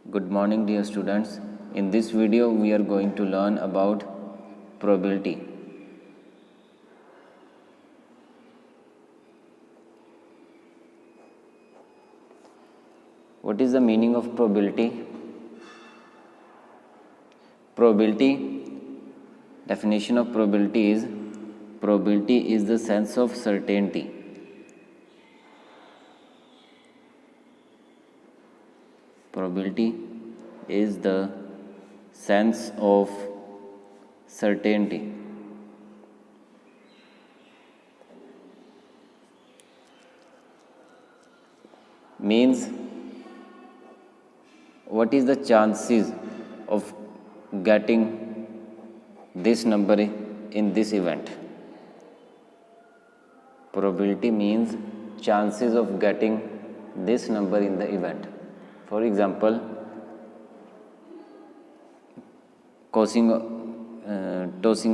Good morning, dear students. In this video we are going to learn about probability. What is the meaning of probability? Probability, definition of probability is the sense of certainty. Probability is the sense of certainty. Means what is the chances of getting this number in this event? Probability means chances of getting this number in the event. For example, tossing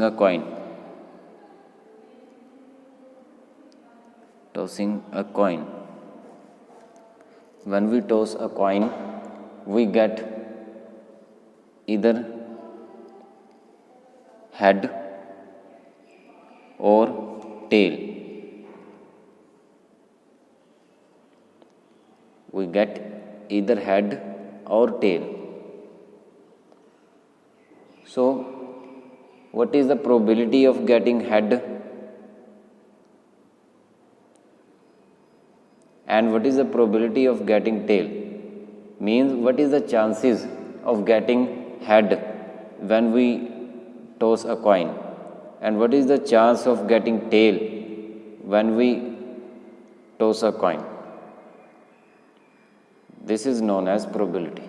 a coin. Tossing a coin. When we toss a coin, we get either head or tail. We get either head or tail. So, what is the probability of getting head and what is the probability of getting tail? Means what is the chances of getting head when we toss a coin and what is the chance of getting tail when we toss a coin? This is known as probability.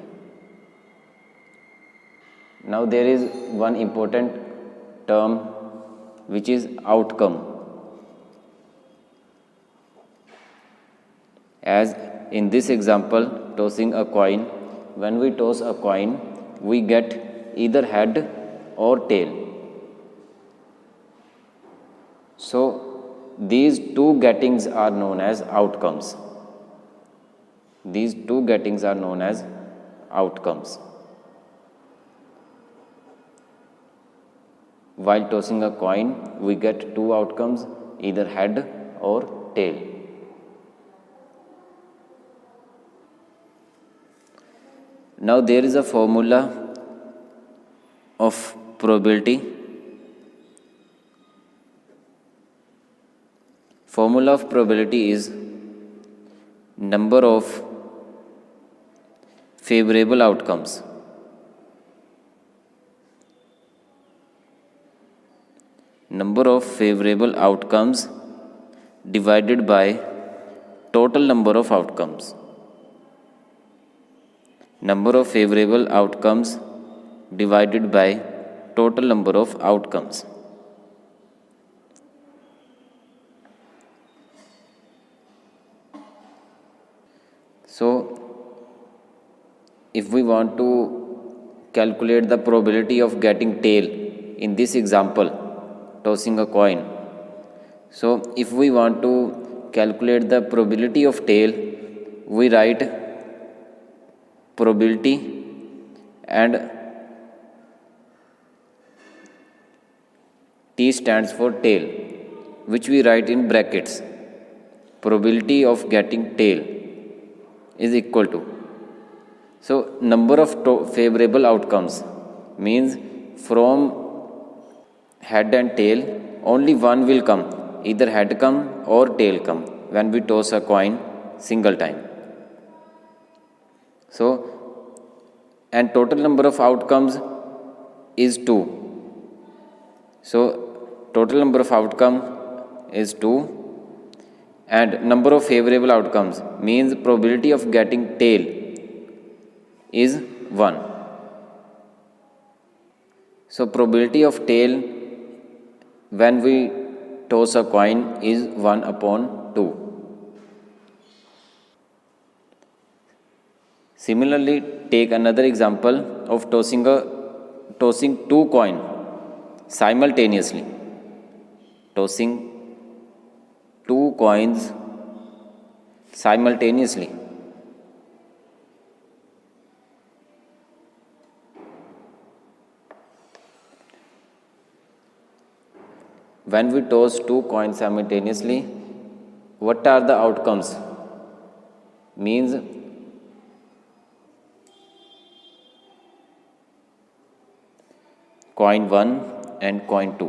Now there is one important term which is outcome. As in this example, tossing a coin, when we toss a coin, we get either head or tail. So these two gettings are known as outcomes. These two gettings are known as outcomes. While tossing a coin, we get two outcomes, either head or tail. Now there is a formula of probability. Formula of probability is number of favorable outcomes divided by total number of outcomes. Number of favorable outcomes divided by total number of outcomes. So, if we want to calculate the probability of getting tail in this example, tossing a coin. So, if we want to calculate the probability of tail, we write probability and T stands for tail, which we write in brackets. Probability of getting tail is equal to. So, number of favorable outcomes means from head and tail, only one will come, either head come or tail come when we toss a coin single time. So, and total number of outcomes is 2. So, total number of outcome is 2 and number of favorable outcomes means probability of getting tail is 1. So, probability of tail when we toss a coin is 1 upon 2. Similarly, take another example of tossing two coins simultaneously. Tossing two coins simultaneously. when we toss two coins simultaneously, what are the outcomes? Means coin 1 and coin 2.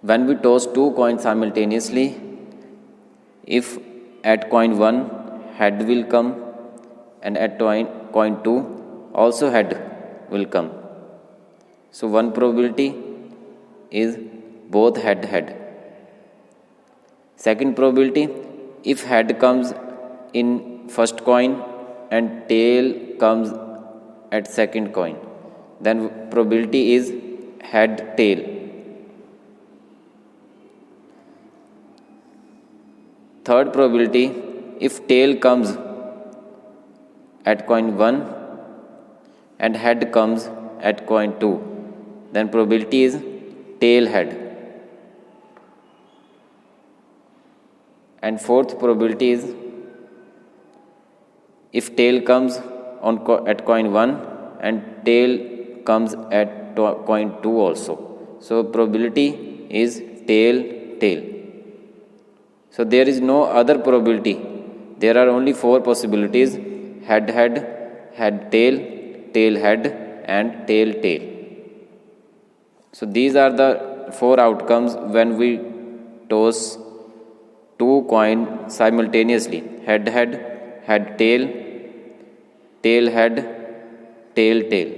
When we toss two coins simultaneously, if at coin 1 head will come and at coin 2 also head will come. So one probability is both head. Second probability, if head comes in first coin and tail comes at second coin, then probability is head tail. Third probability, if tail comes at coin 1 and head comes at coin 2, then probability is tail head. And fourth probability is if tail comes at coin 1 and tail comes at coin 2 also. So probability is tail. So there is no other probability. There are only four possibilities: head, tail head, and tail. So these are the four outcomes when we toss two coins simultaneously: head, tail, head, tail.